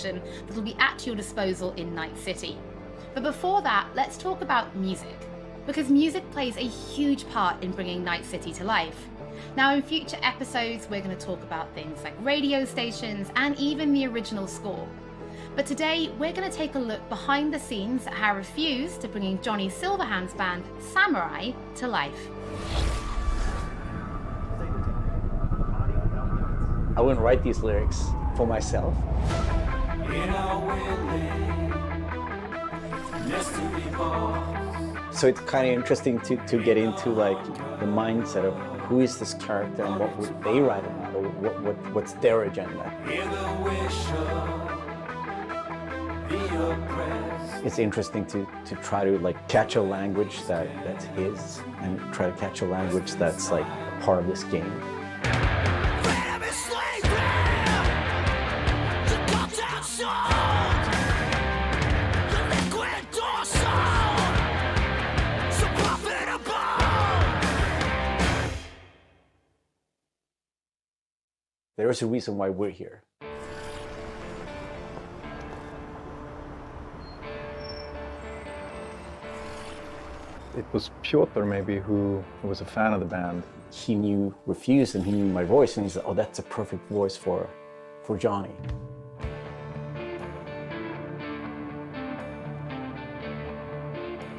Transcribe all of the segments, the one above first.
selection that will be at your disposal in Night City. But before that, let's talk about music, because music plays a huge part in bringing Night City to life. Now, in future episodes, we're going to talk about things like radio stations and even the original score. But today, we're going to take a look behind the scenes at how Refused to bringing Johnny Silverhand's band, Samurai, to life. I wouldn't write these lyrics for myself. So it's kind of interesting to get into like the mindset of who is this character and what would they write about, or what's their agenda. It's interesting to try to like catch a language that's his and try to catch a language that's like a part of this game. There is a reason why we're here. It was Piotr maybe who was a fan of the band. He knew Refused and he knew my voice, and he said, oh, that's a perfect voice for Johnny.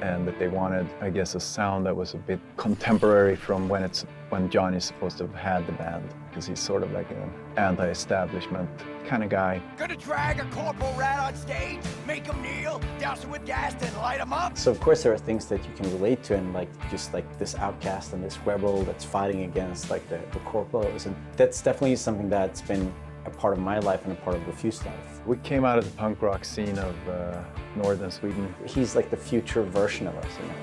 And that they wanted, I guess, a sound that was a bit contemporary from when Johnny's supposed to have had the band, because he's sort of like an anti-establishment kind of guy. Gonna drag a corporal rat on stage, make him kneel, douse him with gas, then light him up. So of course there are things that you can relate to, and like just like this outcast and this rebel that's fighting against like the corporals, and that's definitely something that's been a part of my life and a part of Refused life. We came out of the punk rock scene of northern Sweden. He's like the future version of us, you know?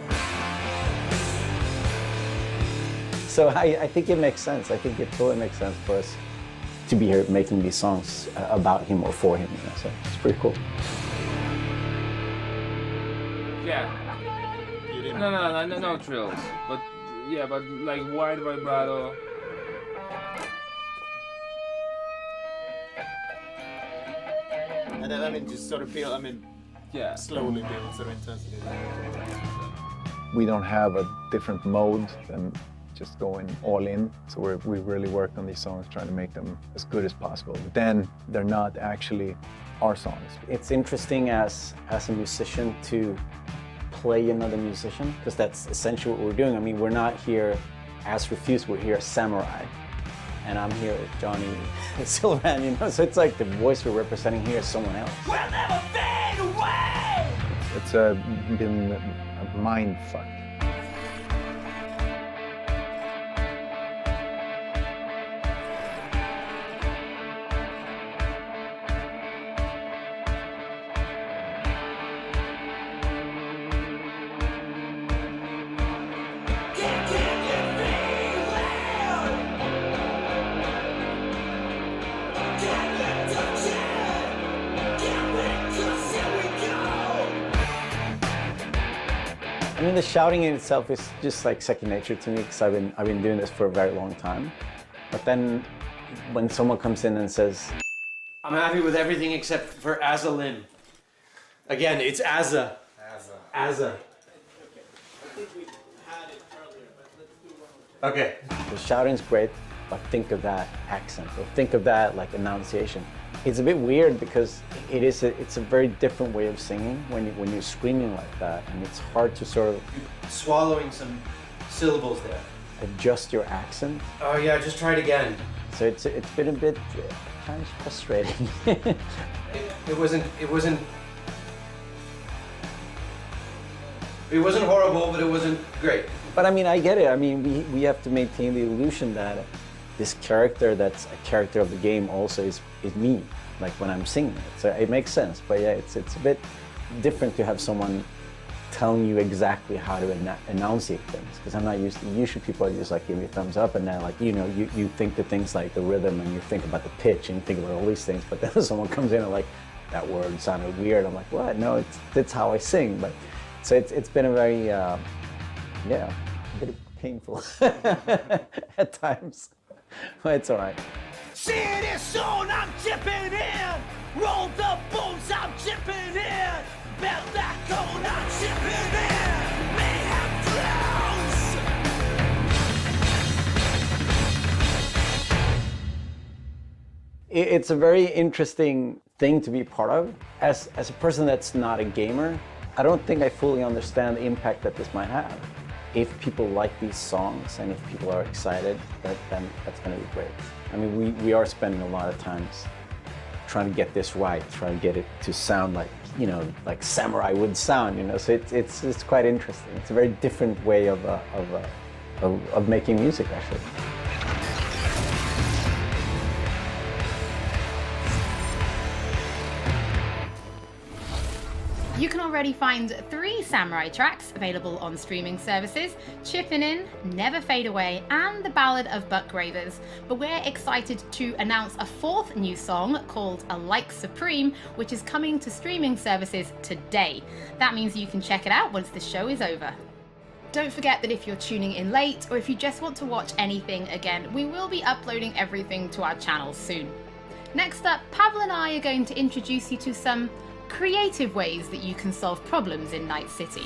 So I think it makes sense. I think it totally makes sense for us to be here making these songs about him or for him, you know? So it's pretty cool. Yeah. No trills. But yeah, but like wide vibrato. And then, I mean, just sort of build, I mean, Yeah. slowly build sort of intensity. We don't have a different mode than just going all in. So we really worked on these songs, trying to make them as good as possible. But then they're not actually our songs. It's interesting as a musician to play another musician, because that's essentially what we're doing. I mean, we're not here as Refused, we're here as Samurai. And I'm here with Johnny Silverhand, you know? So it's like the voice we're representing here is someone else. We'll never fade away! It's been a mind fuck. I mean, the shouting in itself is just like second nature to me, because I've been doing this for a very long time. But then when someone comes in and says, I'm happy with everything except for Azza Lynn. Again, it's Azza. Azza. Okay. the shouting's great, but think of that accent, or think of that like enunciation. It's a bit weird because it's a very different way of singing when you're screaming like that, and it's hard to sort of Swallowing some syllables there. adjust your accent. Oh yeah, just try it again. So it's been a bit kind of frustrating. It wasn't horrible, but it wasn't great. But I mean, I get it. I mean, we have to maintain the illusion that this character that's a character of the game also is me, like when I'm singing it. So it makes sense. But yeah, it's a bit different to have someone telling you exactly how to enunciate things, because I'm not used to, usually people just like give me a thumbs up, and then like, you know, you think the things like the rhythm, and you think about the pitch, and you think about all these things, but then someone comes in and like, that word sounded weird. I'm like, what? No, that's how I sing. But so it's been a very, yeah, a bit painful at times, but it's all right. See it is soon, I'm chipping in. Roll the bones, I'm chipping in. Belt that cone, I'm chipping in. Mayhem flows. It's a very interesting thing to be part of. As a person that's not a gamer, I don't think I fully understand the impact that this might have. If people like these songs and if people are excited, then that's going to be great. I mean, we are spending a lot of times trying to get this right, trying to get it to sound like, you know, like Samurai would sound, you know. So it's quite interesting. It's a very different way of making music, actually. You can already find 3 Samurai tracks available on streaming services: Chippin' In, Never Fade Away, and The Ballad of Buck Ravers. But we're excited to announce a 4th new song called A Like Supreme, which is coming to streaming services today. That means you can check it out once the show is over. Don't forget that if you're tuning in late, or if you just want to watch anything again, we will be uploading everything to our channel soon. Next up, Pavel and I are going to introduce you to some creative ways that you can solve problems in Night City.